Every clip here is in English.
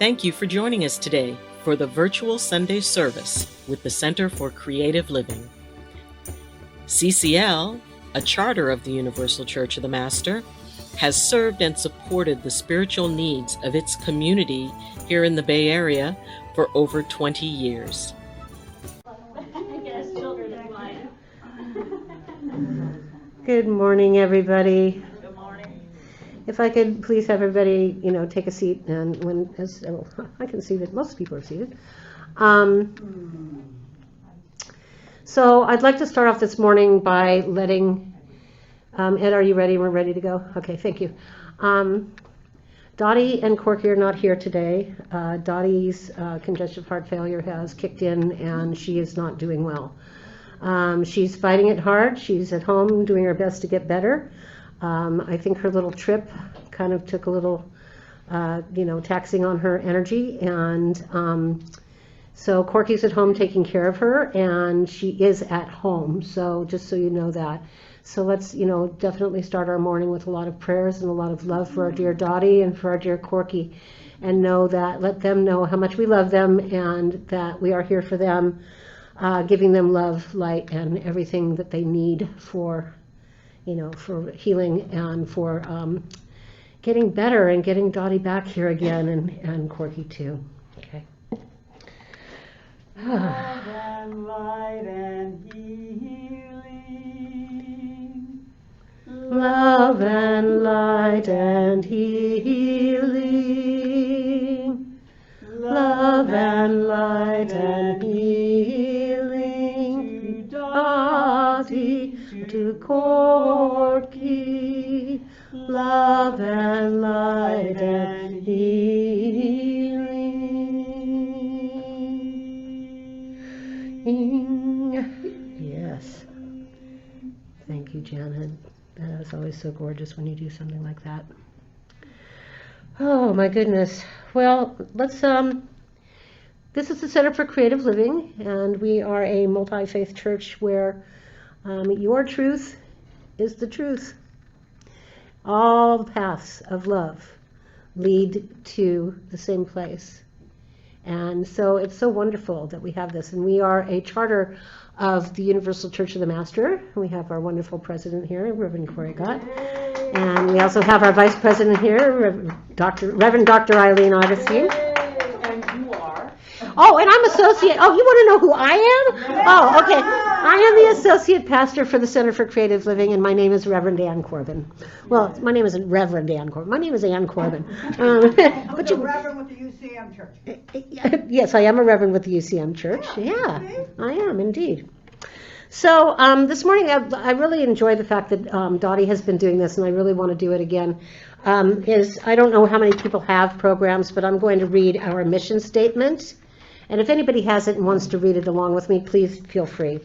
Thank you for joining us today for the virtual Sunday service with the Center for Creative Living. CCL, a charter of the Universal Church of the Master, has served and supported the spiritual needs of its community here in the Bay Area for over 20 years. Good morning, everybody. Good morning. If I could please have everybody, take a seat, and I can see that most people are seated. So I'd like to start off this morning by letting Ed, are you ready? We're ready to go. Okay, thank you. Dottie and Corky are not here today. Dottie's congestive heart failure has kicked in, and she is not doing well. She's fighting it hard. She's at home doing her best to get better. I think her little trip kind of took a little, taxing on her energy. And so Corky's at home taking care of her, and she is at home. So just so you know that. So let's, definitely start our morning with a lot of prayers and a lot of love for our dear Dottie and for our dear Corky. And let them know how much we love them and that we are here for them. Giving them love, light, and everything that they need for healing and for getting better and getting Dottie back here again, and Corky too. Okay. Love and light and healing. Love and light and healing. Love and light and healing to Dottie, to Corky. Love and light and healing. Yes. Thank you, Janet. That is always so gorgeous when you do something like that. Oh my goodness. Well, let's this is the Center for Creative Living, and we are a multi-faith church where your truth is the truth. All the paths of love lead to the same place. And so it's so wonderful that we have this, and we are a charter of the Universal Church of the Master. We have our wonderful president here, Reverend Corbin. And we also have our vice president here, Reverend Dr. Ayleen Augustine. And you are? Oh, and I'm associate. Oh, you want to know who I am? Oh, okay. I am the associate pastor for the Center for Creative Living, and my name is Reverend Ann Corbin. Well, my name isn't Reverend Ann Corbin. My name is Ann Corbin. But you're Reverend with the UCM Church. Yes, I am a Reverend with the UCM Church. Yeah, I am indeed. So this morning, I really enjoy the fact that Dottie has been doing this, and I really want to do it again. I don't know how many people have programs, but I'm going to read our mission statement. And if anybody has it and wants to read it along with me, please feel free.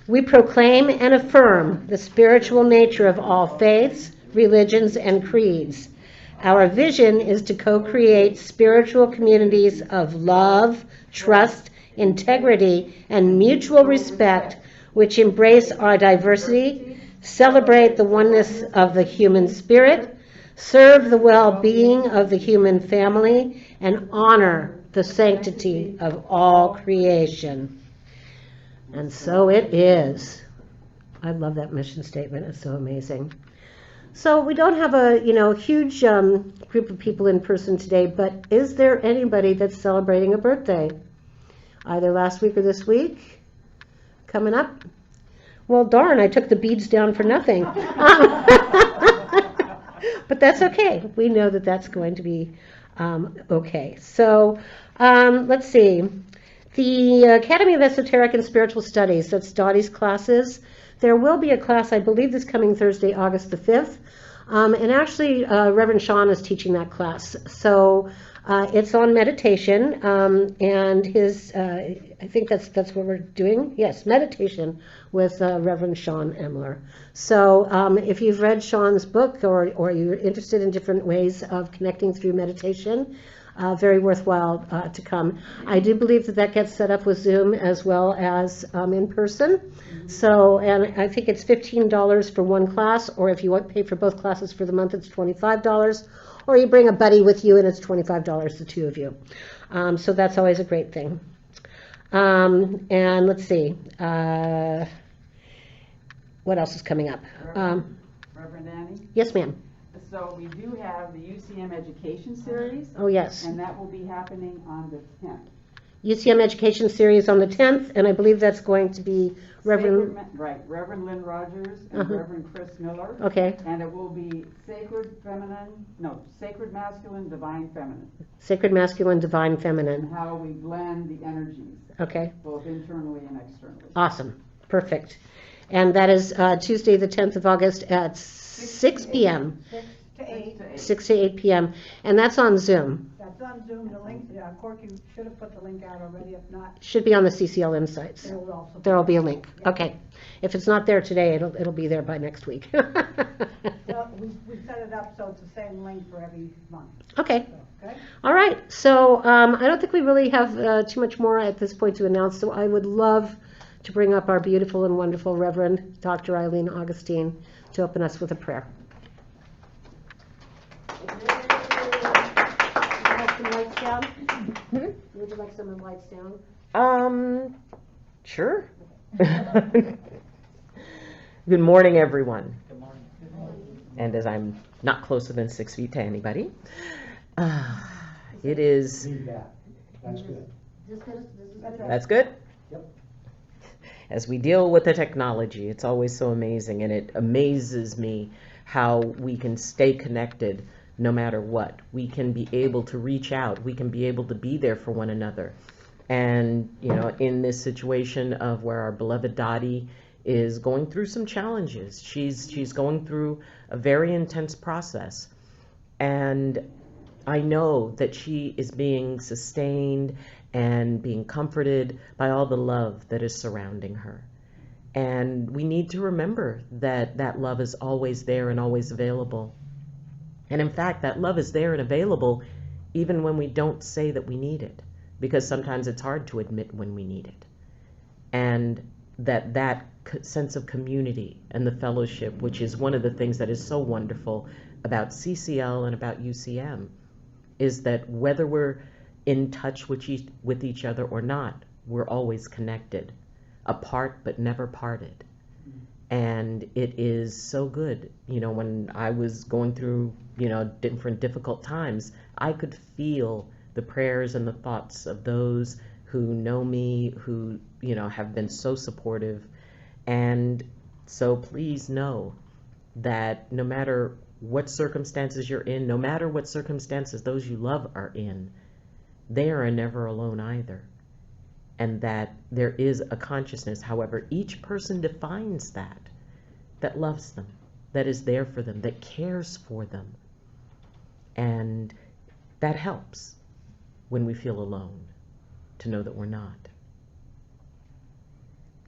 We proclaim and affirm the spiritual nature of all faiths, religions, and creeds. Our vision is to co-create spiritual communities of love, trust, integrity, and mutual respect, which embrace our diversity, celebrate the oneness of the human spirit, serve the well-being of the human family, and honor the sanctity of all creation. And so it is. I love that mission statement. It's so amazing. So we don't have a huge group of people in person today, but is there anybody that's celebrating a birthday? Either last week or this week? Coming up? Well, darn, I took the beads down for nothing. But that's okay. We know that that's going to be okay. So let's see. The Academy of Esoteric and Spiritual Studies, that's Dottie's classes. There will be a class, I believe, this coming Thursday, August the 5th. And actually, Reverend Sean is teaching that class. So it's on meditation, and I think that's what we're doing. Yes, meditation with Reverend Sean Emler. So if you've read Sean's book or you're interested in different ways of connecting through meditation, very worthwhile to come. I do believe that gets set up with Zoom as well as in person. So, and I think it's $15 for one class, or if you want to pay for both classes for the month, it's $25. Or you bring a buddy with you and it's $25, the two of you. So that's always a great thing. And let's see, what else is coming up? Reverend Annie? Yes, ma'am. So we do have the Ucm Education Series, Oh, yes. and that will be happening on the 10th. Ucm Education Series on the 10th, and I believe that's going to be Reverend. Reverend Lynn Rogers and Uh-huh. Reverend Chris Miller. Okay. And it will be Sacred Masculine, Divine Feminine. Sacred Masculine, Divine And Feminine. how we blend the energies, Okay. both internally and externally. Awesome. Perfect. And that is Tuesday, the 10th of August at 6 p.m. 6 to 8. 6 to 8 p.m. And that's on Zoom. That's on Zoom, the link, Corky should have put the link out already, if not, Should be on the CCL Insights. there will also. There'll be a link. Okay. If it's not there today, it'll be there by next week. Well, we set it up so it's the same link for every month, Okay. so, okay? All right. So I don't think we really have too much more at this point to announce. So I would love to bring up our beautiful and wonderful Reverend Dr. Ayleen Augustine to open us with a prayer. Would you like some lights down? Sure. Good morning, everyone. Good morning. And as I'm not closer than 6 feet to anybody, it is. That's good. That's good. Yep. As we deal with the technology, it's always so amazing, and it amazes me how we can stay connected no matter what. We can be able to reach out. We can be able to be there for one another. And, you know, in this situation of where our beloved Dottie is going through some challenges, she's going through a very intense process. And I know that she is being sustained and being comforted by all the love that is surrounding her. And we need to remember that that love is always there and always available. And in fact, that love is there and available even when we don't say that we need it, because sometimes it's hard to admit when we need it. And that sense of community and the fellowship, which is one of the things that is so wonderful about CCL and about UCM, is that whether we're in touch with each other or not, we're always connected, apart but never parted. And it is so good. You know, when I was going through, you know, different difficult times, I could feel the prayers and the thoughts of those who know me, who, you know, have been so supportive. And so please know that no matter what circumstances you're in, no matter what circumstances those you love are in, they are never alone either. And that there is a consciousness, however each person defines that loves them, that is there for them, that cares for them. And that helps when we feel alone, to know that we're not.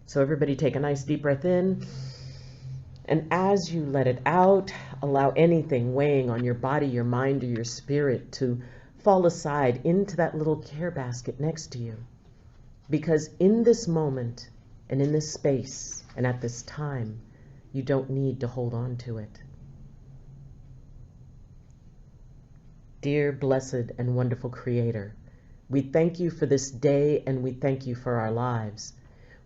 So everybody take a nice deep breath in. And as you let it out, allow anything weighing on your body, your mind, or your spirit to fall aside into that little care basket next to you. Because in this moment, and in this space, and at this time, you don't need to hold on to it. Dear, blessed, and wonderful Creator, we thank you for this day, and we thank you for our lives.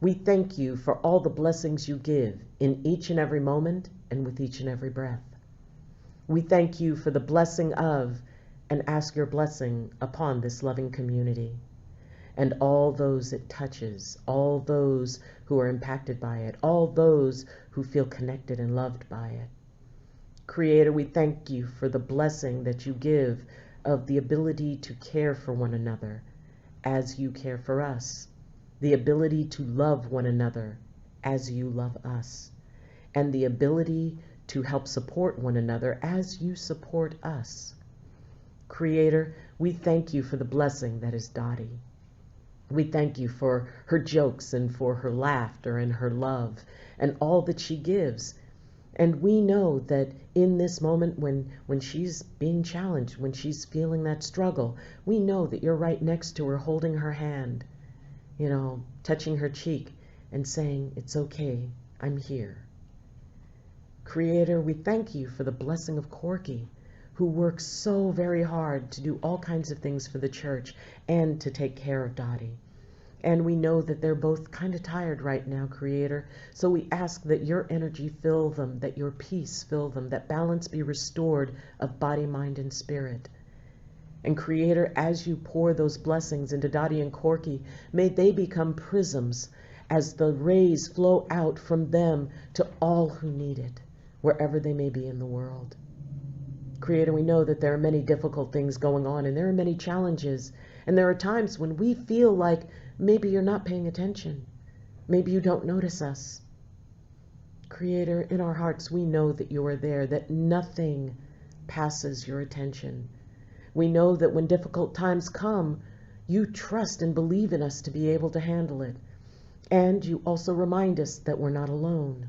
We thank you for all the blessings you give in each and every moment and with each and every breath. We thank you for the blessing of, and ask your blessing upon this loving community and all those it touches, all those who are impacted by it, all those who feel connected and loved by it. Creator, we thank you for the blessing that you give of the ability to care for one another as you care for us, the ability to love one another as you love us, and the ability to help support one another as you support us. Creator, we thank you for the blessing that is Dottie. We thank you for her jokes and for her laughter and her love and all that she gives. And we know that in this moment when she's being challenged, when she's feeling that struggle, we know that you're right next to her, holding her hand, you know, touching her cheek and saying, "It's okay, I'm here." Creator, we thank you for the blessing of Corky, who works so very hard to do all kinds of things for the church and to take care of Dottie. And we know that they're both kind of tired right now, Creator. So we ask that your energy fill them, that your peace fill them, that balance be restored of body, mind, and spirit. And Creator, as you pour those blessings into Dottie and Corky, may they become prisms as the rays flow out from them to all who need it, wherever they may be in the world. Creator, we know that there are many difficult things going on, and there are many challenges, and there are times when we feel like maybe you're not paying attention. Maybe you don't notice us. Creator, in our hearts, we know that you are there, that nothing passes your attention. We know that when difficult times come, you trust and believe in us to be able to handle it. And you also remind us that we're not alone.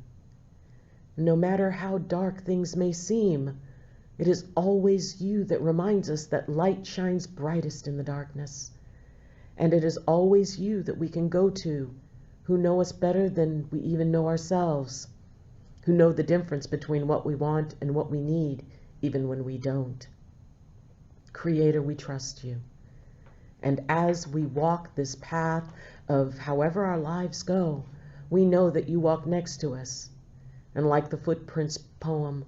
No matter how dark things may seem, it is always you that reminds us that light shines brightest in the darkness. And it is always you that we can go to, who know us better than we even know ourselves, who know the difference between what we want and what we need, even when we don't. Creator, we trust you. And as we walk this path of however our lives go, we know that you walk next to us. And like the Footprints poem,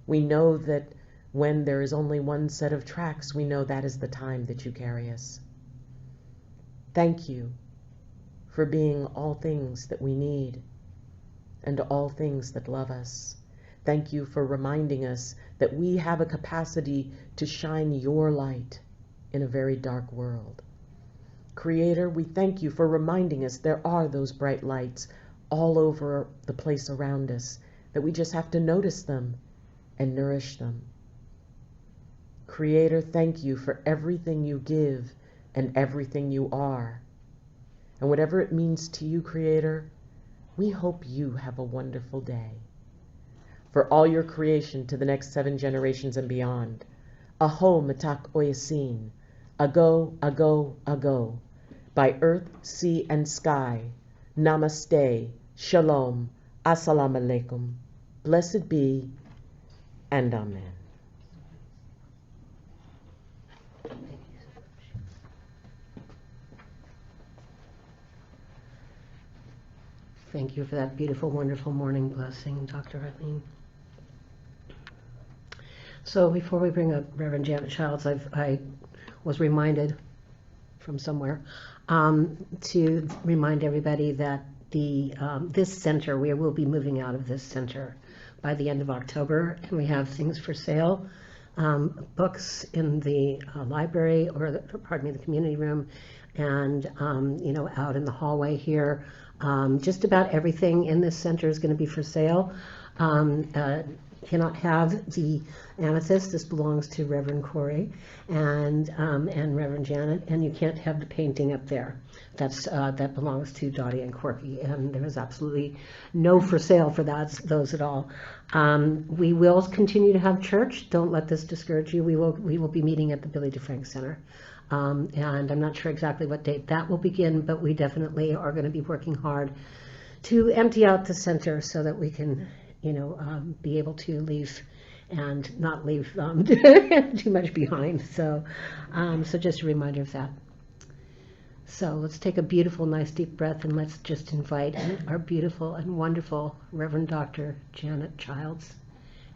we know that when there is only one set of tracks, we know that is the time that you carry us. Thank you for being all things that we need and all things that love us. Thank you for reminding us that we have a capacity to shine your light in a very dark world. Creator, we thank you for reminding us there are those bright lights all over the place around us, that we just have to notice them and nourish them. Creator, thank you for everything you give and everything you are. And whatever it means to you, Creator, we hope you have a wonderful day. For all your creation to the next 7 generations and beyond, Aho Matak Oyasin, Ago, Ago, Ago, by earth, sea, and sky, Namaste, Shalom, Assalamu Alaikum, blessed be, and Amen. Thank you for that beautiful, wonderful morning blessing, Dr. Ayleen. So before we bring up Reverend Janet Childs, I was reminded from somewhere to remind everybody that this center, we will be moving out of this center by the end of October, and we have things for sale, books in the library, or the community room, and out in the hallway here. Just about everything in this center is going to be for sale. Cannot have the amethyst. This belongs to Reverend Corey and Reverend Janet, and you can't have the painting up there. That belongs to Dottie and Corky, and there is absolutely no for sale for those at all. We will continue to have church. Don't let this discourage you. We will be meeting at the Billy DeFrank Center. And I'm not sure exactly what date that will begin, but we definitely are going to be working hard to empty out the center so that we can, be able to leave and not leave too much behind. So just a reminder of that. So let's take a beautiful, nice deep breath, and let's just invite our beautiful and wonderful Reverend Dr. Janet Childs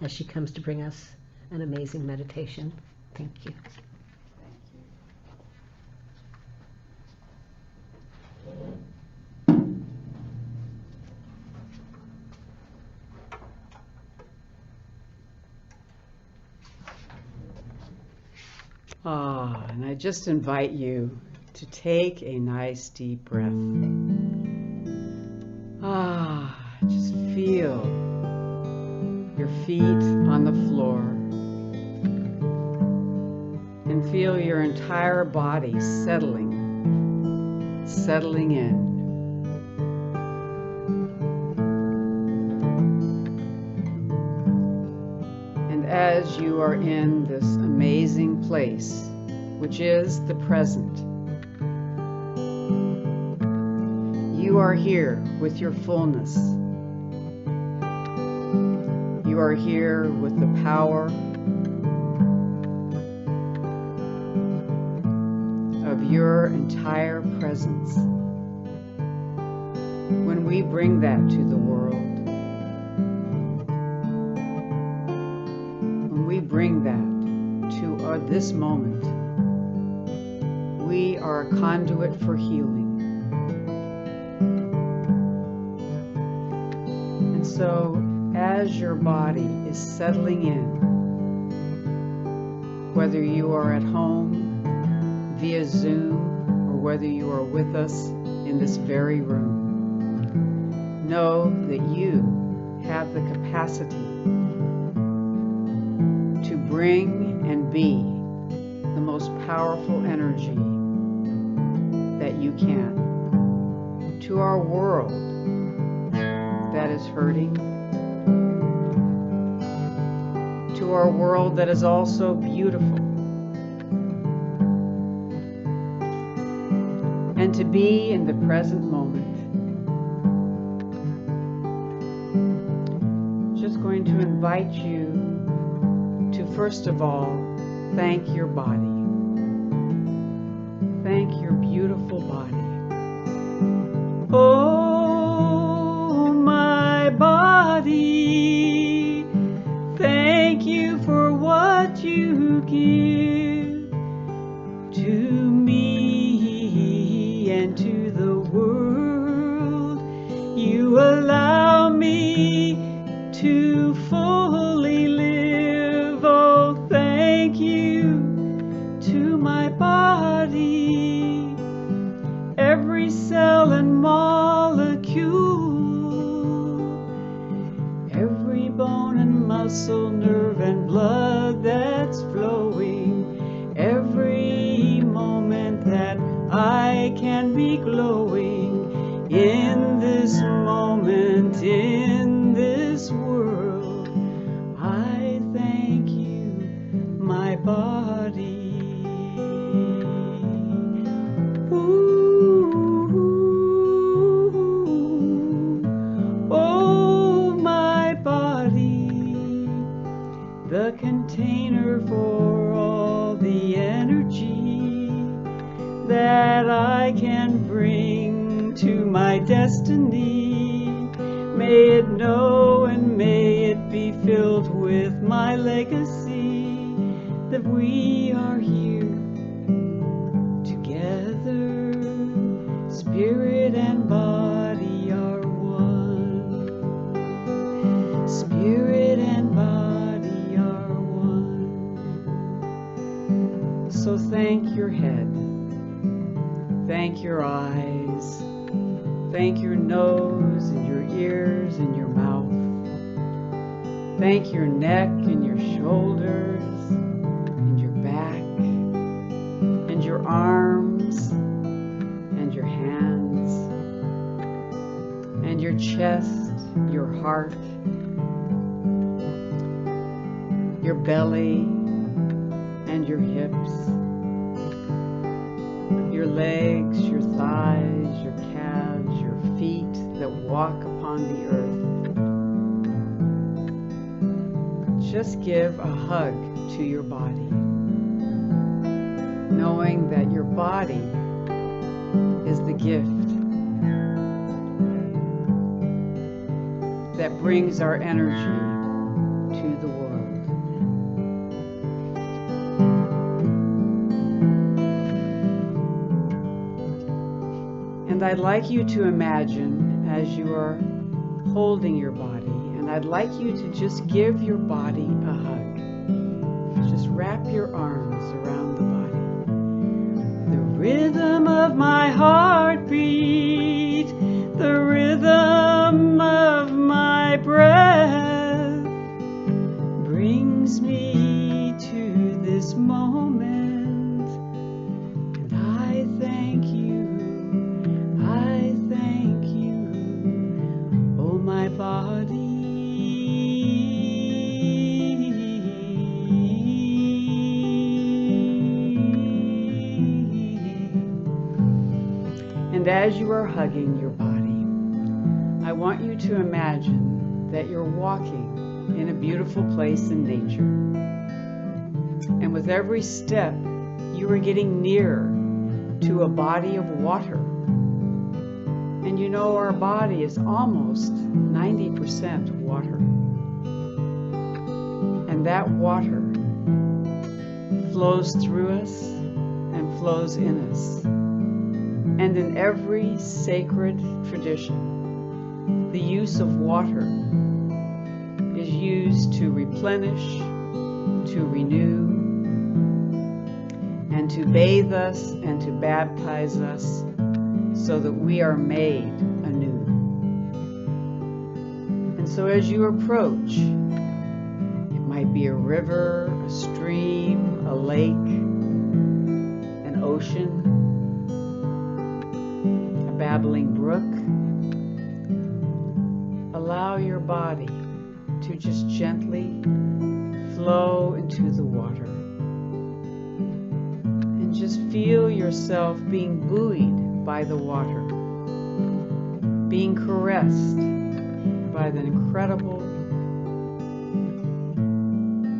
as she comes to bring us an amazing meditation. Thank you. And I just invite you to take a nice deep breath. Just feel your feet on the floor and feel your entire body settling in. And as you are in this amazing place, which is the present, you are here with your fullness. You are here with the power your entire presence. When we bring that to the world, when we bring that to this moment, we are a conduit for healing. And so, as your body is settling in, whether you are at home via Zoom or whether you are with us in this very room, know that you have the capacity to bring and be the most powerful energy that you can to our world that is hurting, to our world that is also beautiful, and to be in the present moment. Just going to invite you to, first of all, thank your body. Thank your beautiful body. Oh, my body, thank you for what you give to me and to the world. You allow me to fully live. Oh, thank you to my body, every cell and molecule, every bone and muscle, nerve and blood that's flowing, every moment that I can be glowing in this moment, in this world. I thank you, my body. Oh, my body, the container for all the energy that I can bring to my destiny. May it know and may it be filled with my legacy, that we are here together, spirit and body are one. Spirit and body are one. So thank your head, thank your eyes, thank your nose and your ears and your mouth. Thank your neck and your shoulders and your back and your arms and your hands and your chest, your heart, your belly and your hips, your legs, your thighs, your calves, your feet that walk upon the earth. Just give a hug to your body, knowing that your body is the gift that brings our energy to the world. And I'd like you to imagine as you are holding your body, and I'd like you to just give your body a hug. Just wrap your arms around the body. The rhythm of my heartbeat, the rhythm of my breath brings me to this moment, and I thank you, oh my body. And as you are hugging your body, I want you to imagine that you're walking in a beautiful place in nature. And with every step, you are getting nearer to a body of water. And you know, our body is almost 90% water. And that water flows through us and flows in us. And in every sacred tradition, the use of water is used to replenish, to renew, and to bathe us and to baptize us so that we are made anew. And so as you approach, it might be a river, a stream, a lake, an ocean, a babbling brook. Allow your body to just gently flow into the water. And just feel yourself being buoyed by the water, being caressed by the incredible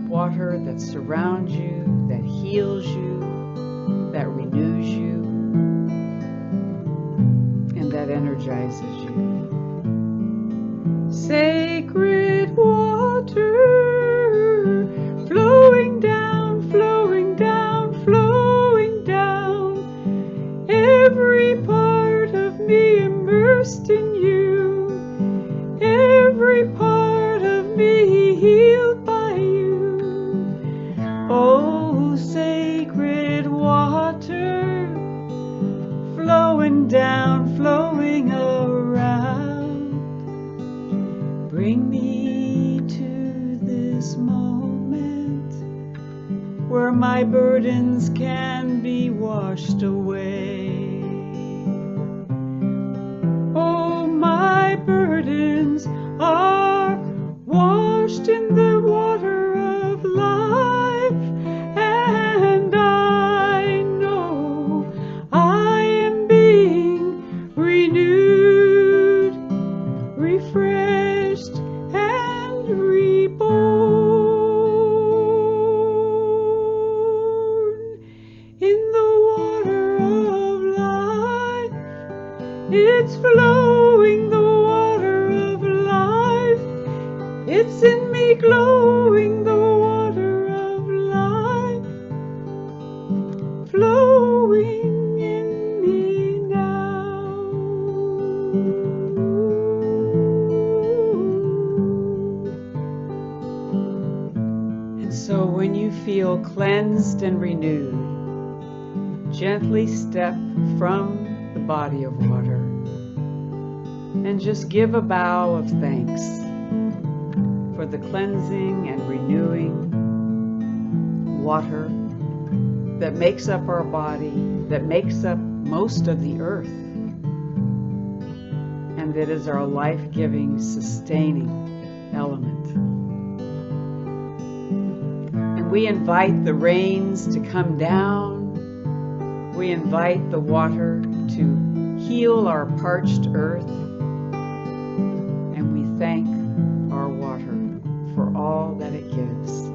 water that surrounds you, that heals you, that renews you, and that energizes you. Sacred water, flowing down, flowing down, flowing down. Every part of me immersed in you. Every part of me healed by you. Oh, sacred water, flowing down, flowing around. Bring me to this moment where my burdens can be washed away. Oh, my burdens are washed in the water of life, and I know I am being renewed, refreshed, and reborn in the water of life. It's flowing, the water of life. It's in me glowing, the water of life. Flowing in me now. And so when you feel cleansed and renewed, gently step from the body of water and just give a bow of thanks for the cleansing and renewing water that makes up our body, that makes up most of the earth, and that is our life-giving, sustaining element. And we invite the rains to come down. We invite the water to heal our parched earth, and we thank our water for all that it gives.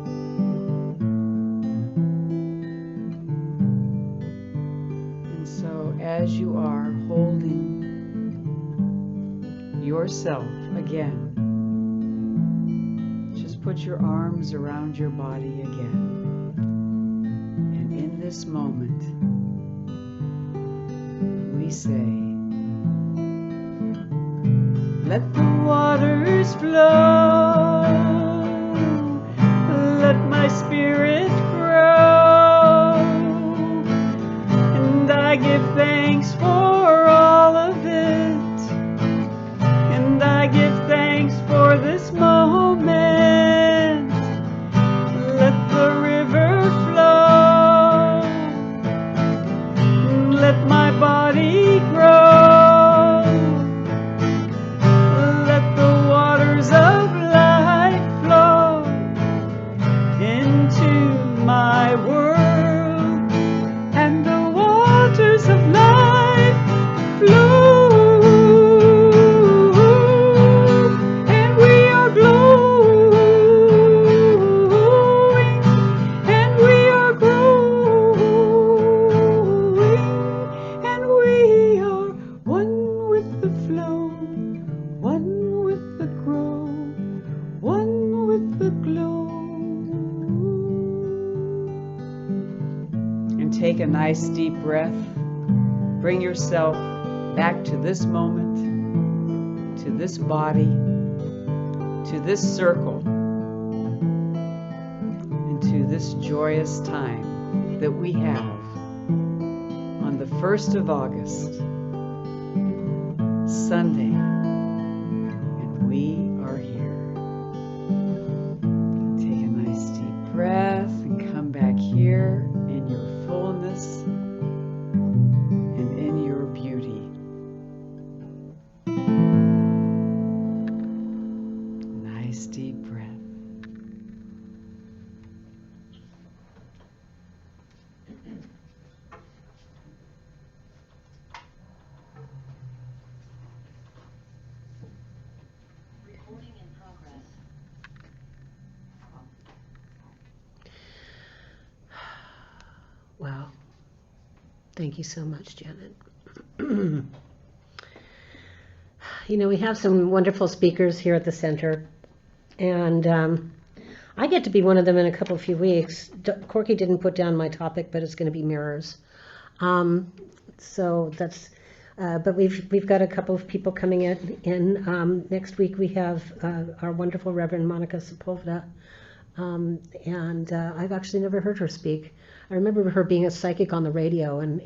And so as you are holding yourself again, just put your arms around your body again. And in this moment, we say, let the waters flow, let my spirit grow, and I give thanks for all of it, and I give thanks for this moment. Let the river flow, let my body grow. My world, and the waters of life nice deep breath. Bring yourself back to this moment, to this body, to this circle, and to this joyous time that we have on the 1st of August, Sunday, and we are here. Take a nice deep breath and come back here in your fullness and in your beauty. Nice deep breath. Wow. Thank you so much, Janet. You know, we have some wonderful speakers here at the center, and I get to be one of them in a few weeks. Corky didn't put down my topic, but it's going to be mirrors. So that's, but we've got a couple of people coming in. Next week we have our wonderful Reverend Monica Sepulveda, and I've actually never heard her speak. I remember her being a psychic on the radio and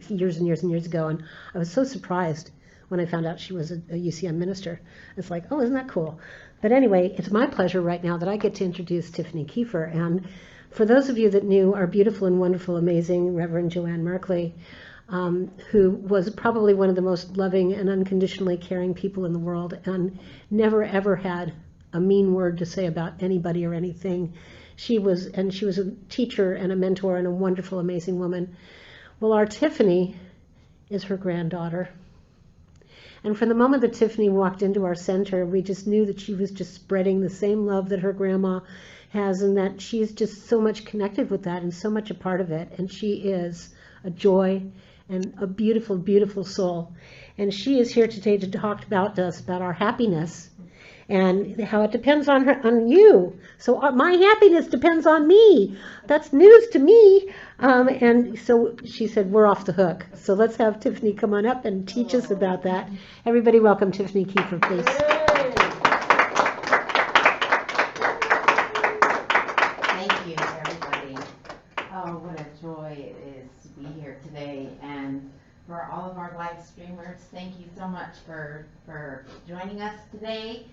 years and years and years ago, and I was so surprised when I found out she was a UCM minister. It's like, oh, isn't that cool? But anyway, it's my pleasure right now that I get to introduce Tiffany Kiefer. And for those of you that knew our beautiful and wonderful, amazing Reverend Joanne Merkley, who was probably one of the most loving and unconditionally caring people in the world and never ever had a mean word to say about anybody or anything. She was a teacher and a mentor and a wonderful, amazing woman. Well, our Tiffany is her granddaughter. And from the moment that Tiffany walked into our center, we just knew that she was just spreading the same love that her grandma has, and that she's just so much connected with that and so much a part of it. And she is a joy and a beautiful, beautiful soul. And she is here today to talk about us, about our happiness, and how it depends on you. So my happiness depends on me. That's news to me. And so she said, we're off the hook. So let's have Tiffany come on up and teach us about that. Everybody welcome Tiffany Kiefer, please. Thank you, everybody. Oh, what a joy it is to be here today. And for all of our live streamers, thank you so much for joining us today.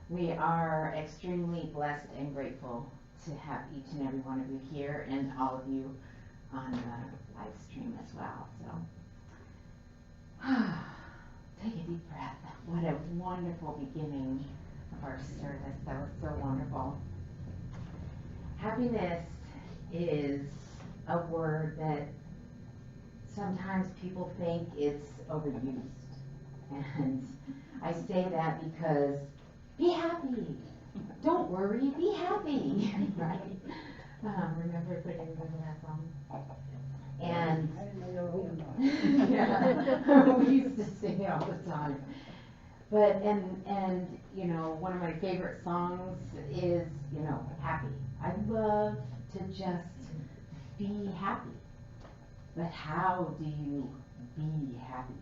We are extremely blessed and grateful to have each and every one of you here and all of you on the live stream as well. So, take a deep breath. What a wonderful beginning of our service. That was so wonderful. Happiness is a word that sometimes people think it's overused. And I say that because be happy. Don't worry, be happy. Right? Remember that song? And yeah, we used to sing it all the time. But and you know, one of my favorite songs is, you know, happy. I love to just be happy. But how do you be happy?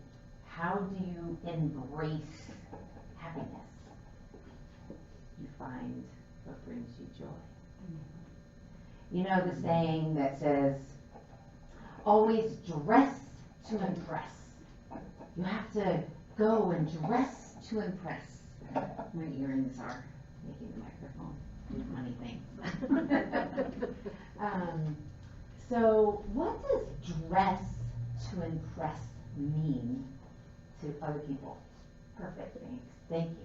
How do you embrace happiness? You find what brings you joy. You know the saying that says, always dress to impress. You have to go and dress to impress. My earrings are making the microphone do funny things. So what does dress to impress mean to other people? Perfect, thanks. Thank you.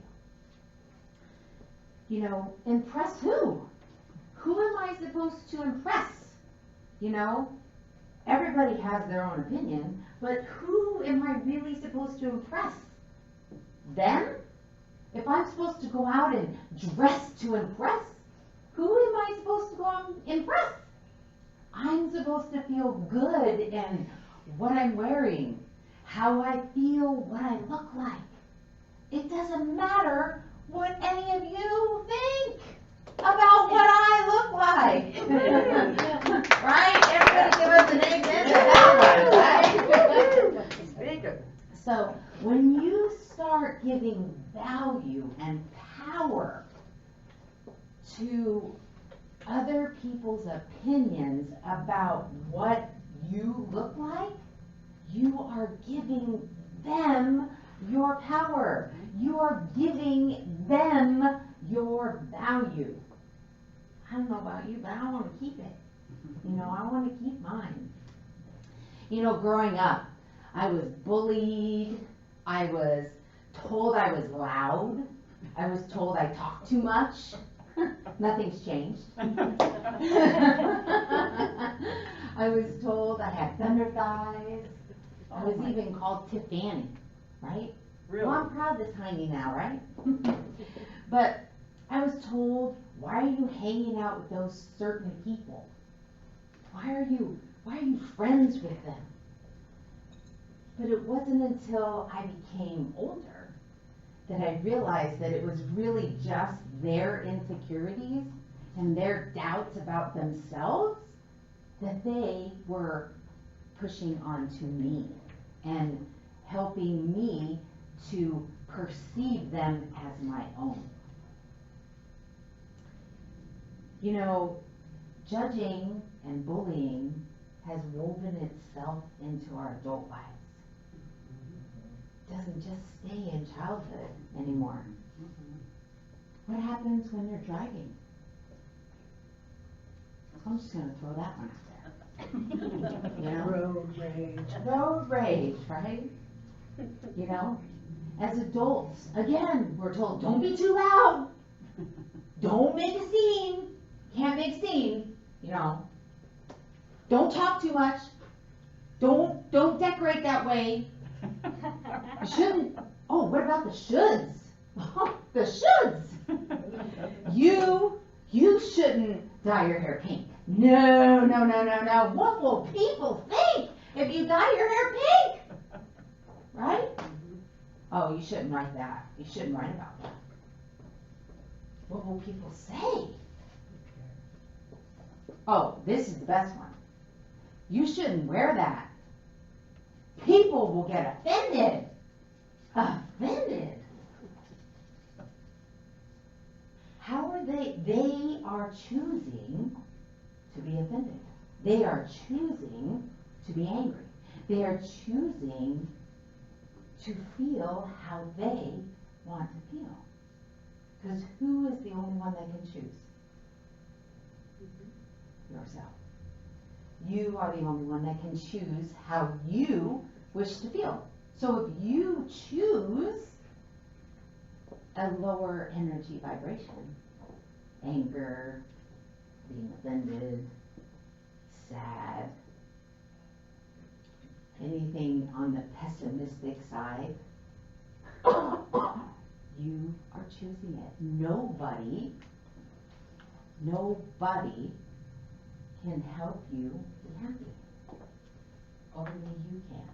You know, impress who? Who am I supposed to impress? You know, everybody has their own opinion, but who am I really supposed to impress? Them? If I'm supposed to go out and dress to impress, who am I supposed to go out and impress? I'm supposed to feel good in what I'm wearing, how I feel, what I look like. It doesn't matter what any of you think about what I look like. Right? Everybody give us an amen to that one, right? So when you start giving value and power to other people's opinions about what you look like, you are giving them your power. You are giving them your value. I don't know about you, but I want to keep it. You know, I want to keep mine. You know, growing up, I was bullied. I was told I was loud. I was told I talked too much. Nothing's changed. I was told I had thunder thighs. I was even called Tiffany, right? Really? Well, I'm proud of tiny now, right? But I was told, why are you hanging out with those certain people? Why are you friends with them? But it wasn't until I became older that I realized that it was really just their insecurities and their doubts about themselves that they were pushing onto me and helping me to perceive them as my own. You know, judging and bullying has woven itself into our adult lives. It doesn't just stay in childhood anymore. What happens when you're driving? I'm just going to throw that one out there. You know? Road rage. Road rage, right? You know? As adults, again, we're told, don't be too loud. Don't make a scene. Can't make a scene, you know. Don't talk too much. Don't decorate that way. You shouldn't. Oh, what about the shoulds? The shoulds. You shouldn't dye your hair pink. No. What will people think if you dye your hair pink? Right? Oh, you shouldn't write that. You shouldn't write about that. What will people say? Oh, this is the best one. You shouldn't wear that. People will get offended. Offended. How are they? They are choosing to be offended. They are choosing to be angry. They are choosing to feel how they want to feel. Because who is the only one that can choose? Yourself. You are the only one that can choose how you wish to feel. So if you choose a lower energy vibration, anger, being offended, sad, anything on the pessimistic side, you are choosing it. Nobody can help you be happy. Only you can.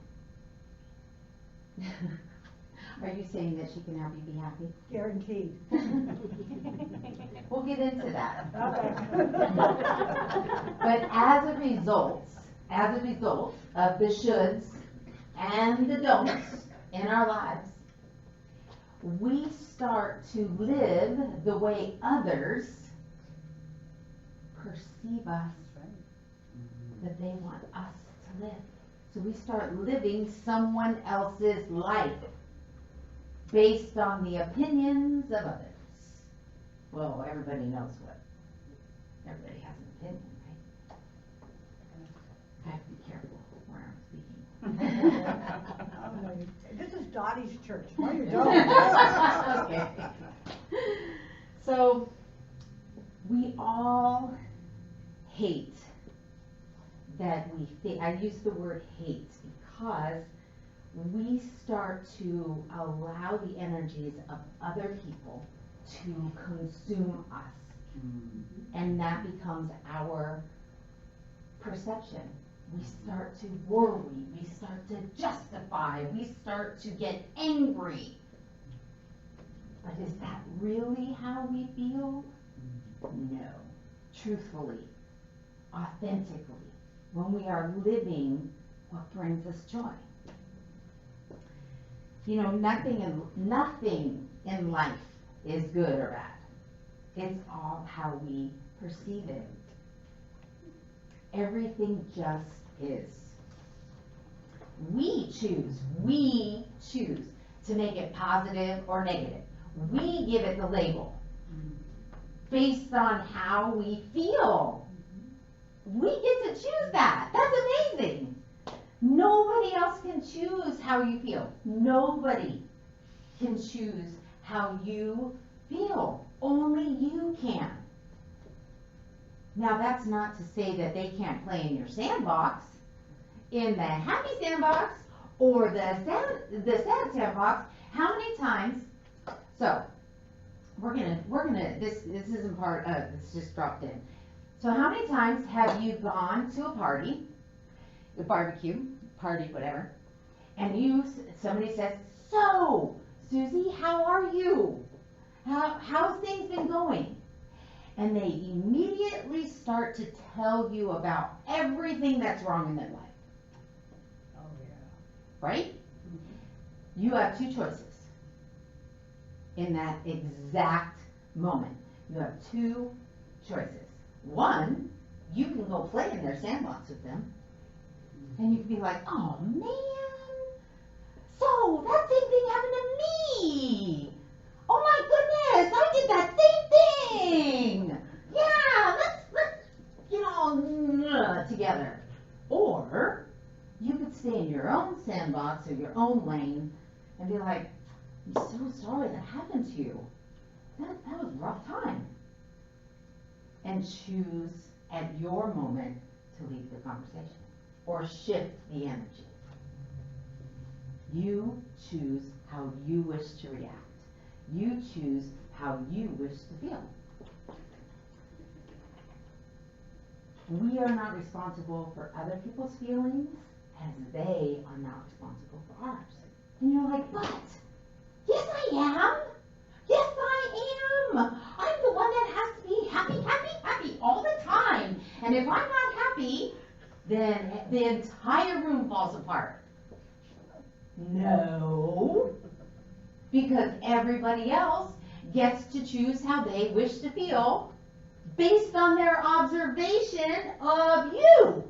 Are you saying that she can help you be happy? Guaranteed. We'll get into that. Okay. But as a result of the shoulds and the don'ts in our lives, we start to live the way others perceive us that they want us to live. So we start living someone else's life based on the opinions of others. Well, everybody knows what. Everybody has an opinion, right? I have to be careful where I'm speaking. This is Dottie's church. No, you don't. Okay. So, we all hate that we think. I use the word hate because we start to allow the energies of other people to consume us. And that becomes our perception. We start to worry, we start to justify, we start to get angry. But is that really how we feel? No. Truthfully, authentically, when we are living what brings us joy. You know, nothing in life is good or bad. It's all how we perceive it. Everything just is. We choose to make it positive or negative. We give it the label based on how we feel. We get to choose that. That's amazing. Nobody else can choose how you feel. Nobody can choose how you feel. Only you can. Now, that's not to say that they can't play in your sandbox, in the happy sandbox or the sad sandbox. How many times? So, we're gonna. This isn't part of. It's just dropped in. So, how many times have you gone to a party, a barbecue party, whatever, and somebody says, "So, Susie, how are you? How's things been going?" And they immediately start to tell you about everything that's wrong in their life. Oh, yeah. Right? You have two choices in that exact moment. You have two choices. One, you can go play in their sandbox with them, and you can be like, "Oh man, so that same thing happened to me. Oh my goodness, I did that same thing. Yeah, let's together." Or you could stay in your own sandbox or your own lane and be like, "I'm so sorry that happened to you. That was a rough time." And choose at your moment to leave the conversation or shift the energy. You choose how you wish to react. You choose how you wish to feel. We are not responsible for other people's feelings as they are not responsible for ours. And you're like, "But, yes I am. Yes I am. I'm the one that has to be happy, happy, happy all the time. And if I'm not happy, then the entire room falls apart." No. Because everybody else gets to choose how they wish to feel based on their observation of you.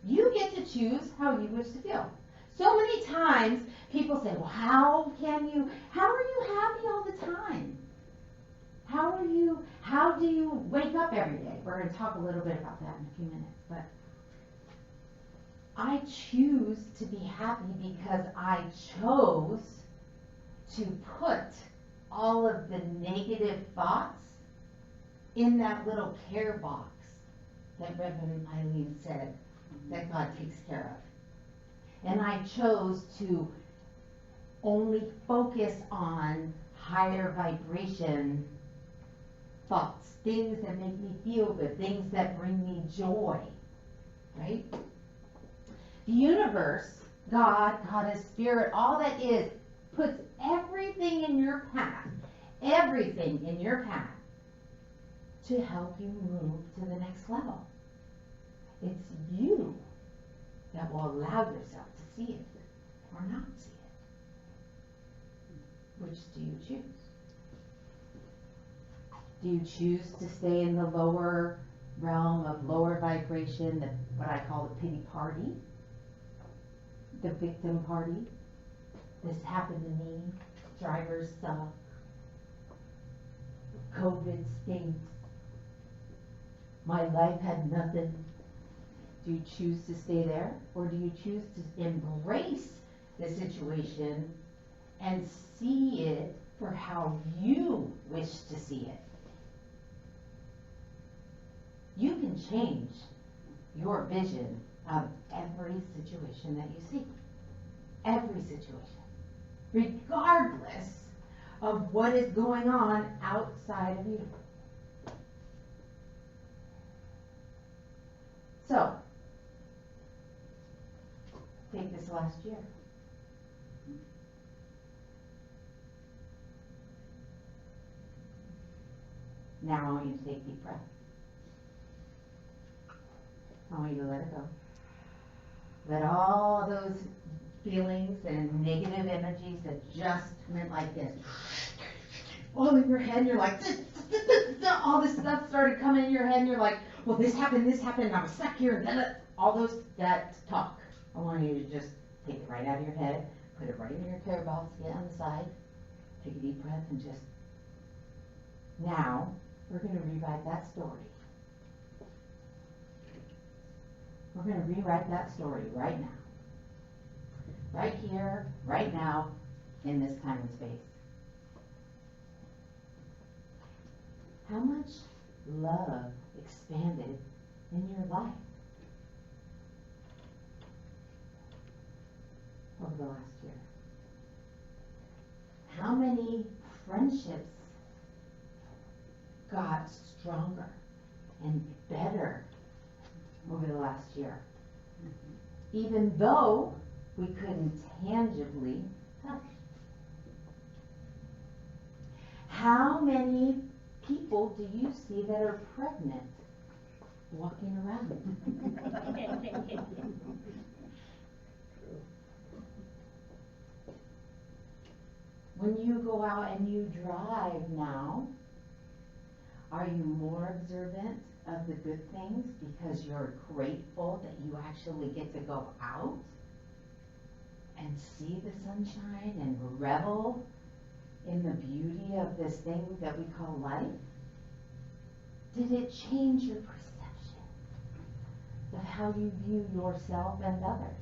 You get to choose how you wish to feel. So many times people say, "Well, how are you happy all the time? How do you wake up every day?" We're going to talk a little bit about that in a few minutes, but I choose to be happy because I chose to put all of the negative thoughts in that little care box that Reverend Ayleen said that God takes care of. And I chose to only focus on higher vibration thoughts, things that make me feel good, things that bring me joy, right? The universe, God, Goddess, Spirit, all that is, puts everything in your path to help you move to the next level. It's you that will allow yourself to see it or not see it. Which do you choose? Do you choose to stay in the lower realm of lower vibration, what I call the pity party, the victim party? This happened to me, drivers suck, COVID stinks, my life had nothing. Do you choose to stay there, or do you choose to embrace the situation and see it for how you wish to see it? You can change your vision of every situation that you see. Every situation. Regardless of what is going on outside of you. So, take this last year. Now I want you to take a deep breath. I want you to let it go. Let all those feelings and negative energies that just went like this, all in your head, you're like, all this stuff started coming in your head, and you're like, well, this happened, and I was stuck here, and then all those, that talk. I want you to just take it right out of your head, put it right in your care box, get on the side, take a deep breath, and just, now, we're going to rewrite that story. We're going to rewrite that story right now. Right here, right now, in this time and space. How much love expanded in your life over the last year? How many friendships got stronger and better over the last year? Even though we couldn't tangibly touch. How many people do you see that are pregnant walking around? When you go out and you drive now, are you more observant of the good things because you're grateful that you actually get to go out and see the sunshine and revel in the beauty of this thing that we call life? Did it change your perception of how you view yourself and others?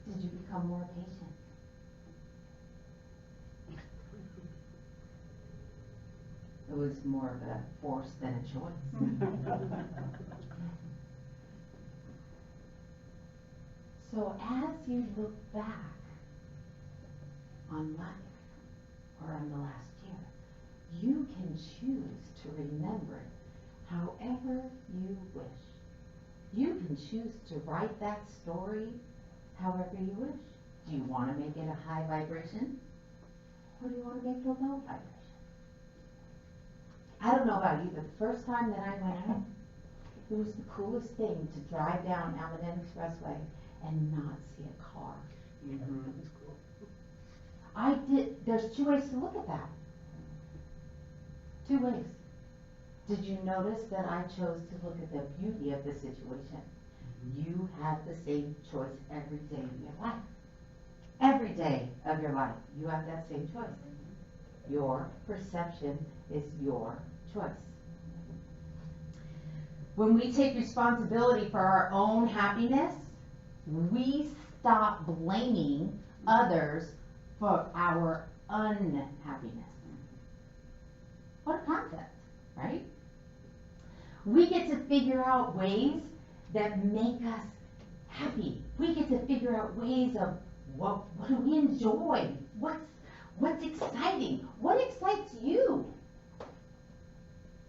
Did you become more patient? It was more of a force than a choice. So as you look back on life or on the last year, you can choose to remember it however you wish. You can choose to write that story however you wish. Do you want to make it a high vibration? Or do you want to make it a low vibration? I don't know about you, but the first time that I went out, it was the coolest thing to drive down Almaden Expressway and not see a car. There's two ways to look at that. Two ways. Did you notice that I chose to look at the beauty of the situation? You have the same choice every day of your life. Every day of your life, you have that same choice. Your perception is your choice. When we take responsibility for our own happiness, we stop blaming others for our unhappiness. What a concept, right? We get to figure out ways that make us happy. We get to figure out ways of what do we enjoy? What's exciting? What excites you?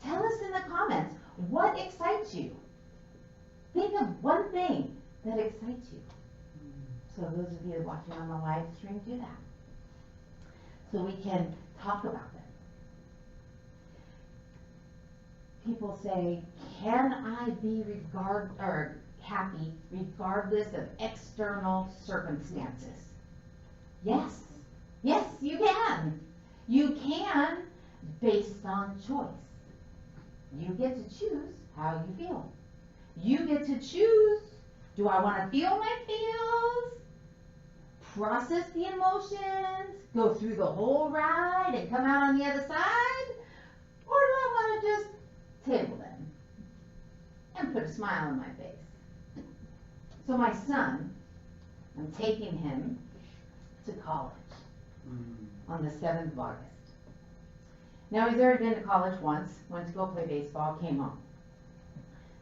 Tell us in the comments, what excites you? Think of one thing that excites you. So those of you watching on the live stream, do that. So we can talk about them. People say, can I be happy regardless of external circumstances? Yes. Yes, you can. You can based on choice. You get to choose how you feel. You get to choose, do I want to feel my feels? Process the emotions? Go through the whole ride and come out on the other side? Or do I want to just table them and put a smile on my face? So my son, I'm taking him to college on the 7th of August. Now he's already been to college once, went to go play baseball, came home.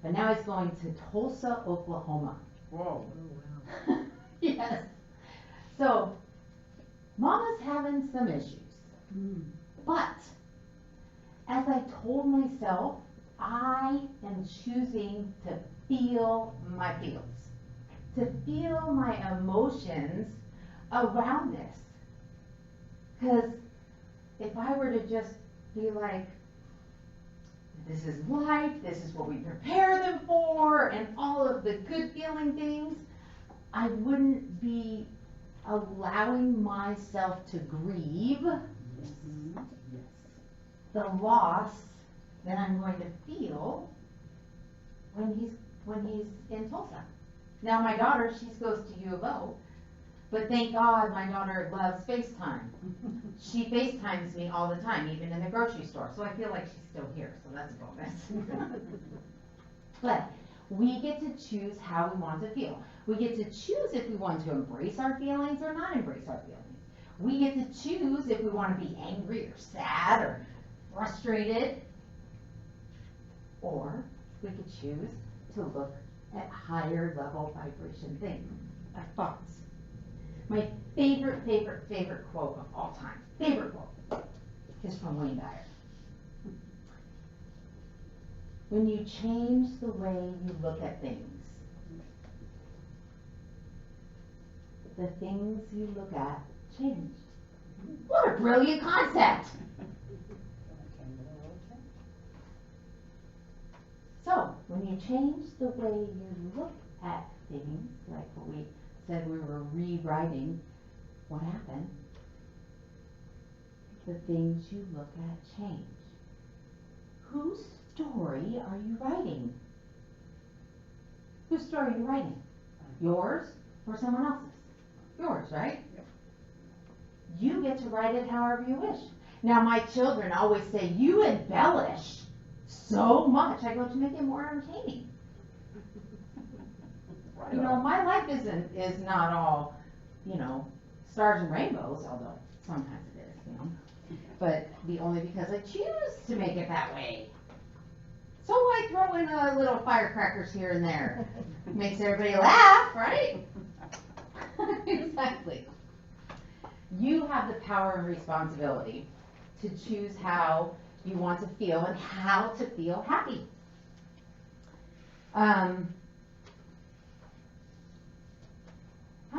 But now he's going to Tulsa, Oklahoma. Whoa. Yes. So, Mama's having some issues. But, as I told myself, I am choosing to feel my feels. To feel my emotions around this. Because if I were to just be like, this is life, this is what we prepare them for, and all of the good feeling things, I wouldn't be allowing myself to grieve the loss that I'm going to feel when he's in Tulsa. Now my daughter, she goes to U of O, but thank God my daughter loves FaceTime. She FaceTimes me all the time, even in the grocery store, so I feel like she's still here, so that's a bonus. But we get to choose how we want to feel. We get to choose if we want to embrace our feelings or not embrace our feelings. We get to choose if we want to be angry or sad or frustrated, or we could choose to look at higher level vibration things, our thoughts. My favorite quote of all time, is from Wayne Dyer. When you change the way you look at things, the things you look at change. What a brilliant concept! So, when you change the way you look at things, like what we said we were rewriting, what happened? The things you look at change. Whose story are you writing? Whose story are you writing? Yours or someone else's? Yours, right? Yep. You get to write it however you wish. Now, my children always say, you embellish so much. I go, to make it more entertaining. Right. You know, my life is not all, stars and rainbows, although sometimes it is, but only because I choose to make it that way. So I throw in a little firecrackers here and there. Makes everybody laugh, right? Exactly. You have the power and responsibility to choose how you want to feel and how to feel happy. How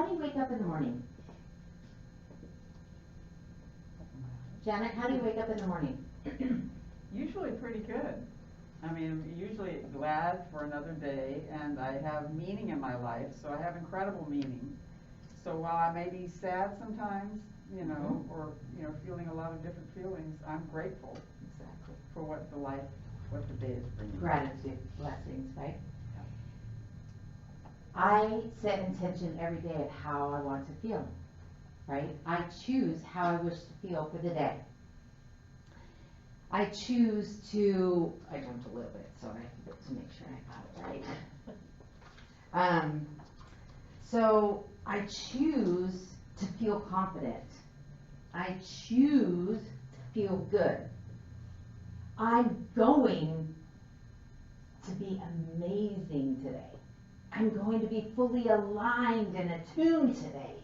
do you wake up in the morning? Janet, how do you wake up in the morning? Usually pretty good. I mean, I'm usually glad for another day, and I have meaning in my life, so I have incredible meaning. So while I may be sad sometimes, or feeling a lot of different feelings, I'm grateful for what the day is bringing. Gratitude, blessings, right? I set intention every day of how I want to feel, right? I choose how I wish to feel for the day. I choose to, I jumped a little bit, so I have to make sure I got it right. So I choose to feel confident. I choose to feel good. I'm going to be amazing today. I'm going to be fully aligned and attuned today.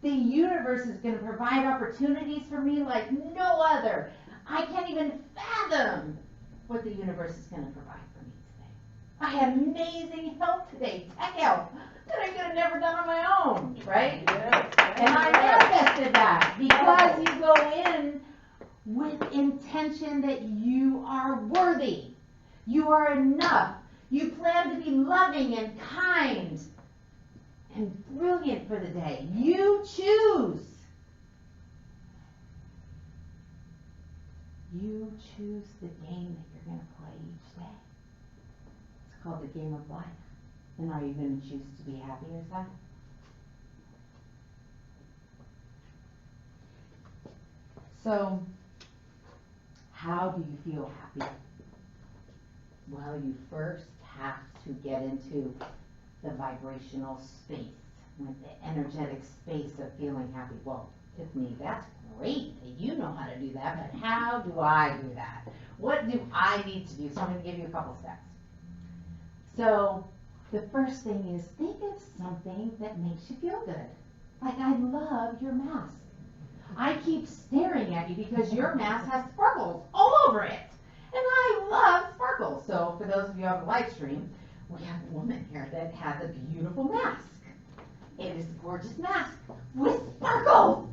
The universe is going to provide opportunities for me like no other. I can't even fathom what the universe is going to provide for me today. I had amazing health today, tech health, that I could have never done on my own, right? Yes. And I manifested that because you go in with intention that you are worthy. You are enough. You plan to be loving and kind and brilliant for the day. You choose. You choose the game that you're going to play each day. It's called the game of life. And are you going to choose to be happy or sad? So, how do you feel happy? Well, you first have to get into the vibrational space, like the energetic space of feeling happy. Well, Tiffany, that's great that you know how to do that, but how do I do that? What do I need to do? So I'm going to give you a couple steps. So the first thing is think of something that makes you feel good. Like, I love your mask. I keep staring at you because your mask has sparkles all over it. And I love sparkles. So for those of you on the live stream, we have a woman here that has a beautiful mask. It is a gorgeous mask with sparkles.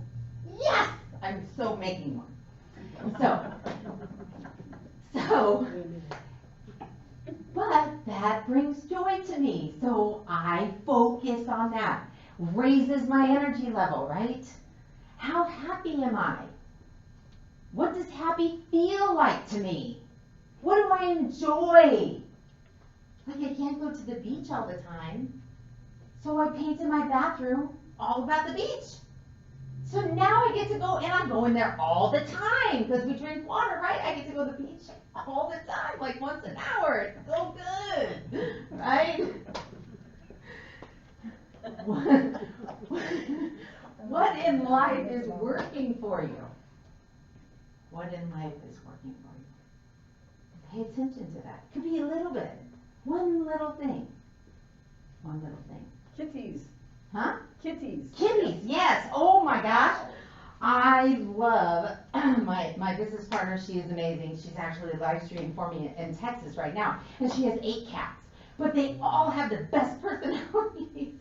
Yes! I'm so making one. So on that. Raises my energy level, right? How happy am I? What does happy feel like to me? What do I enjoy? Like I can't go to the beach all the time, so I painted my bathroom all about the beach. So now I get to go, and I'm going there all the time because we drink water, right? I get to go to the beach all the time, like once an hour. It's so good, right? What in life is working for you? What in life is working for you? Pay attention to that. Could be a little bit. One little thing. One little thing. Kitties. Huh? Kitties. Kitties, yes. Oh my gosh. I love my business partner. She is amazing. She's actually live streaming for me in Texas right now. And she has 8 cats. But they all have the best personalities.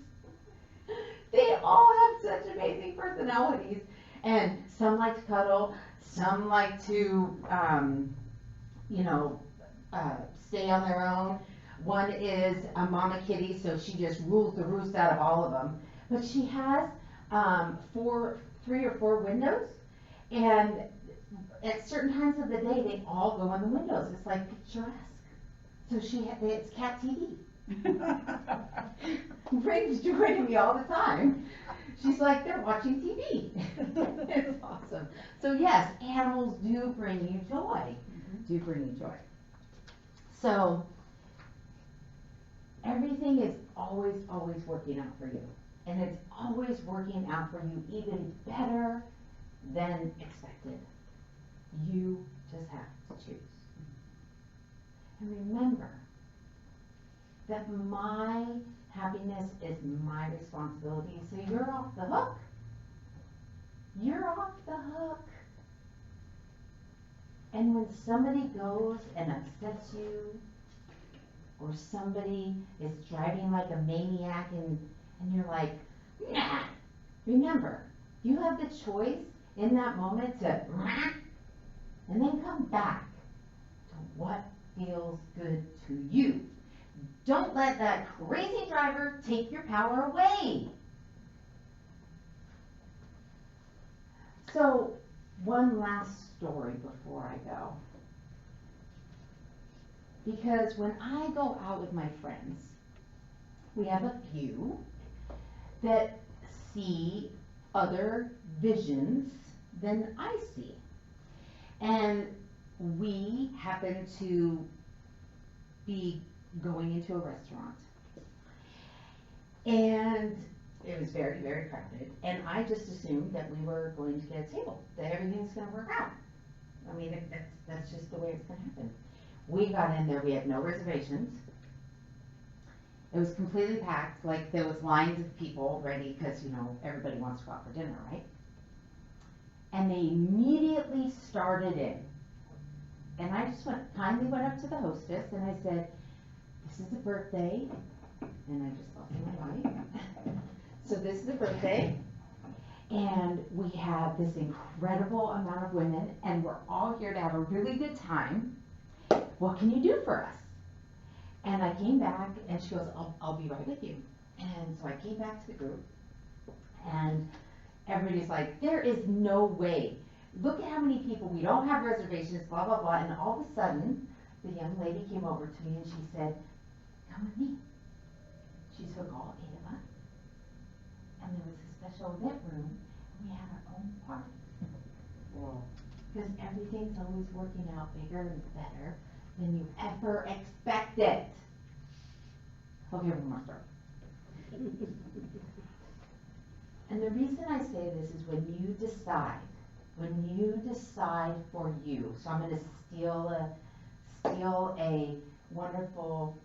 They all have such amazing personalities. And some like to cuddle. Some like to, stay on their own. One is a mama kitty, so she just rules the roost out of all of them. But she has 3 or 4 windows, and at certain times of the day, they all go in the windows. It's like picturesque. So it's cat TV. Brings joy to me all the time. She's like, they're watching TV. It's awesome. So yes, animals do bring you joy. Do bring you joy. So everything is always working out for you. And it's always working out for you even better than expected. You just have to choose. And remember that my happiness is my responsibility, so you're off the hook. You're off the hook. And when somebody goes and upsets you, or somebody is driving like a maniac and you're like, nah, remember, you have the choice in that moment to and then come back to what feels good to you. Don't let that crazy driver take your power away. So, one last story before I go. Because when I go out with my friends, we have a few that see other visions than I see. And we happen to be going into a restaurant. And it was very, very crowded. And I just assumed that we were going to get a table, that everything's going to work out. I mean, that's just the way it's going to happen. We got in there, we had no reservations. It was completely packed, like there was lines of people ready because, everybody wants to go out for dinner, right? And they immediately started in. And I just kindly went up to the hostess and I said, this is a birthday. And I just lost my wife. So this is a birthday. And we have this incredible amount of women and we're all here to have a really good time. What can you do for us? And I came back and she goes, I'll be right with you. And so I came back to the group and everybody's like, there is no way. Look at how many people, we don't have reservations, blah, blah, blah. And all of a sudden, the young lady came over to me and she said, come with me. She took all 8 of us. And there was a special event room and we had our own party. Wow. Because everything's always working out bigger and better than you ever expected. Okay, one more story. And the reason I say this is when you decide for you, so I'm going to steal a wonderful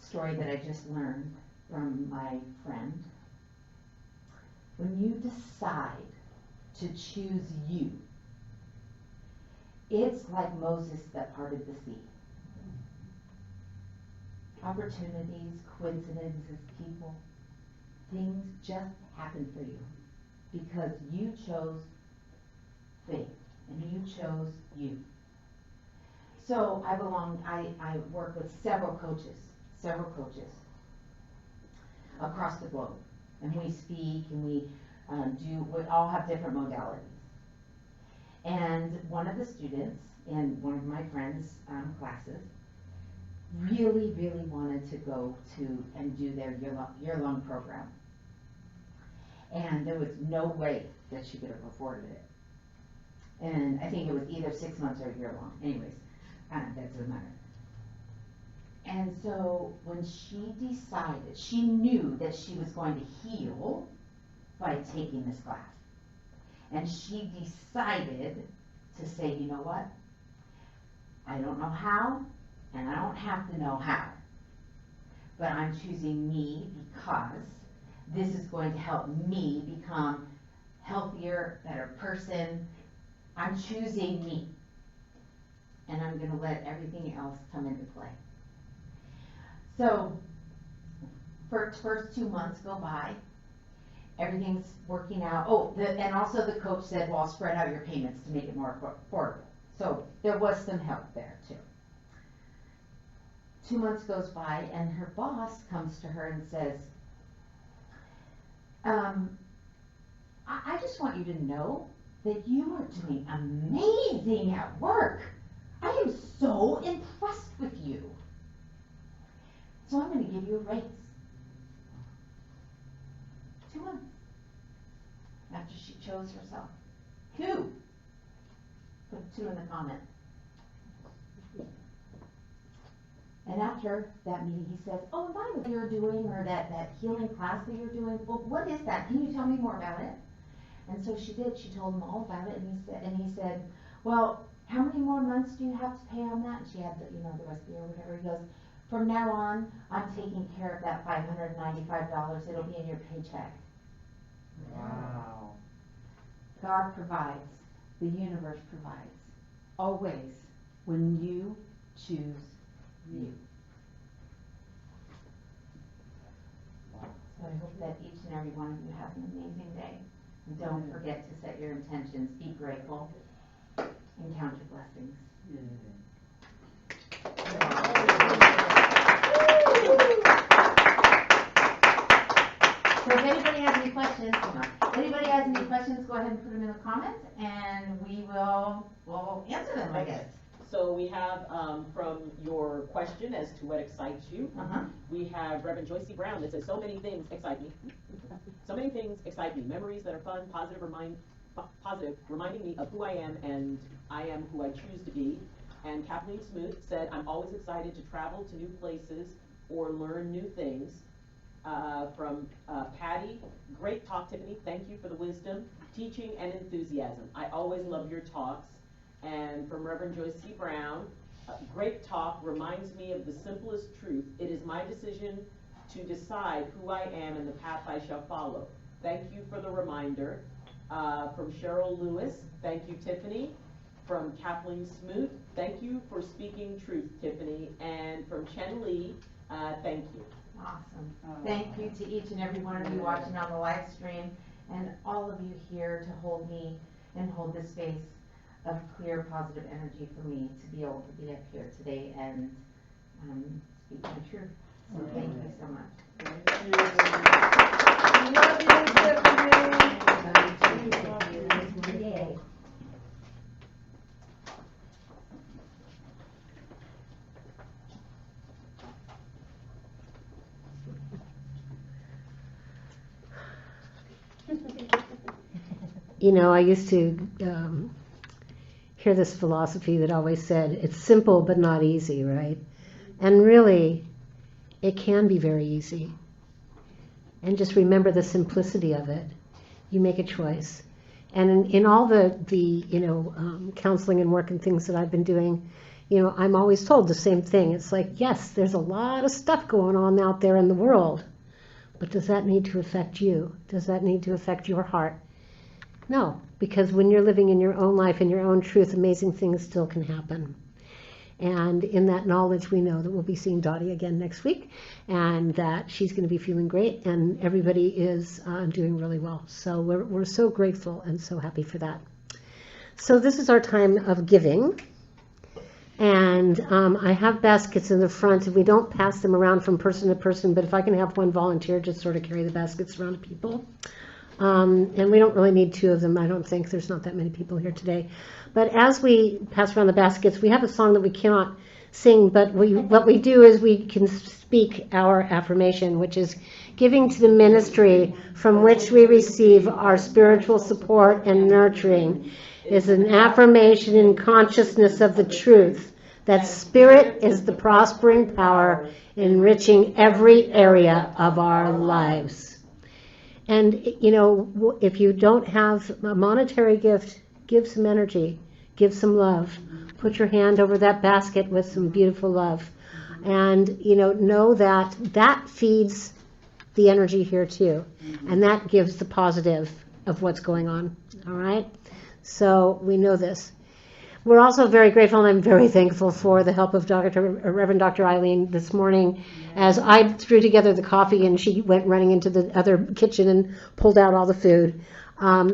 story that I just learned from my friend. When you decide to choose you, it's like Moses that parted the sea. Opportunities, coincidences, people, things just happen for you because you chose faith and you chose you. So I work with several coaches. across the globe. And we speak and we all have different modalities. And one of the students in one of my friend's classes really, really wanted to go to and do their year-long program. And there was no way that she could have afforded it. And I think it was either 6 months or a year long. Anyways, that doesn't matter. And so when she decided, she knew that she was going to heal by taking this class. And she decided to say, you know what? I don't know how, and I don't have to know how. But I'm choosing me because this is going to help me become healthier, better person. I'm choosing me. And I'm going to let everything else come into play. So, first 2 months go by. Everything's working out. Oh, and also the coach said, well, I'll spread out your payments to make it more affordable. So there was some help there too. 2 months goes by and her boss comes to her and says, I just want you to know that you are doing amazing at work. I am so impressed with you. So I'm going to give you a raise. 2 months after she chose herself. Who? Put 2 in the comment. And after that meeting, he says, oh, and by the way, you're doing, or that healing class that you're doing, well, what is that? Can you tell me more about it? And so she did. She told him all about it, and he said, well, how many more months do you have to pay on that? And she had the, the rest of the year or whatever. He goes, from now on, I'm taking care of that $595. It'll be in your paycheck. Wow. God provides. The universe provides. Always, when you choose you. So I hope that each and every one of you have an amazing day. And don't forget to set your intentions. Be grateful. And count your blessings. So if anybody has any questions, go ahead and put them in the comments, and we'll answer them, I guess. So we have from your question as to what excites you, we have Reverend Joyce C. Brown that says, so many things excite me. So many things excite me. Memories that are fun, positive, reminding me of who I am, and I am who I choose to be. And Kathleen Smoot said, I'm always excited to travel to new places or learn new things. From Patty, great talk, Tiffany. Thank you for the wisdom, teaching, and enthusiasm. I always love your talks. And from Reverend Joyce C. Brown, great talk, reminds me of the simplest truth. It is my decision to decide who I am and the path I shall follow. Thank you for the reminder. From Cheryl Lewis, thank you, Tiffany. From Kathleen Smoot, thank you for speaking truth, Tiffany. And from Chen Lee, thank you. Awesome. Thank you to each and every one of you watching on the live stream, and all of you here to hold me and hold this space of clear, positive energy for me to be able to be up here today and speak my truth. So thank you so much. Yay. I used to hear this philosophy that always said, it's simple but not easy, right? And really, it can be very easy. And just remember the simplicity of it. You make a choice. And in all the counseling and work and things that I've been doing, I'm always told the same thing. It's like, yes, there's a lot of stuff going on out there in the world, but does that need to affect you? Does that need to affect your heart? No, because when you're living in your own life, in your own truth, amazing things still can happen. And in that knowledge, we know that we'll be seeing Dottie again next week, and that she's going to be feeling great, and everybody is doing really well. So we're so grateful and so happy for that. So this is our time of giving. And I have baskets in the front, and we don't pass them around from person to person, but if I can have one volunteer just sort of carry the baskets around to people. And we don't really need two of them, I don't think. There's not that many people here today. But as we pass around the baskets, we have a song that we cannot sing, but what we do is we can speak our affirmation, which is giving to the ministry from which we receive our spiritual support and nurturing is an affirmation in consciousness of the truth that spirit is the prospering power enriching every area of our lives. And, you know, if you don't have a monetary gift, give some energy, give some love. Put your hand over that basket with some beautiful love. And, you know that that feeds the energy here too. And that gives the positive of what's going on. All right? So we know this. We're also very grateful, and I'm very thankful for the help of Reverend Dr. Ayleen this morning, as I threw together the coffee and she went running into the other kitchen and pulled out all the food.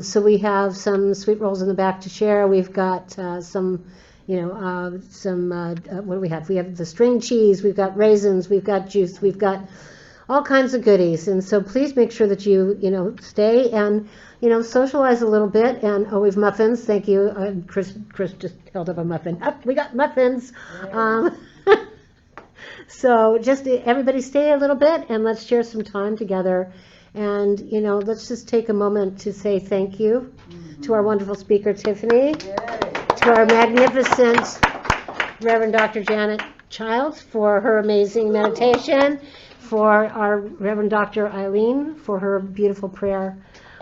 So we have some sweet rolls in the back to share. We've got some, what do we have? We have the string cheese, we've got raisins, we've got juice, we've got all kinds of goodies. And so please make sure that you stay and, socialize a little bit. And, we have muffins. Thank you. Chris just held up a muffin. We got muffins. So just everybody stay a little bit and let's share some time together. And, let's just take a moment to say thank you to our wonderful speaker, Tiffany, to our magnificent Reverend Dr. Janet Childs for her amazing meditation, for our Reverend Dr. Ayleen for her beautiful prayer,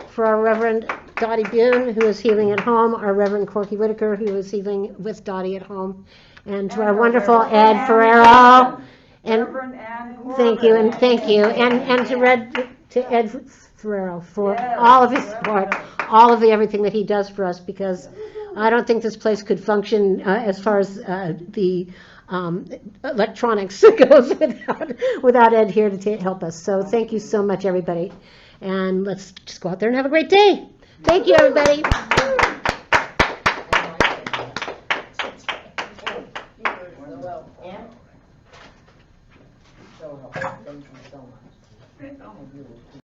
for our Reverend Dottie Boone, who is healing at home, our Reverend Corky Whitaker, who is healing with Dottie at home, and to our wonderful Ed Ferrero. And thank you, and to Ed Ferrero for all of his support, all of everything that he does for us, because I don't think this place could function as far as the electronics goes without Ed here to help us. So thank you so much, everybody. And let's just go out there and have a great day. Thank you, everybody. So helpful. Thank you so much.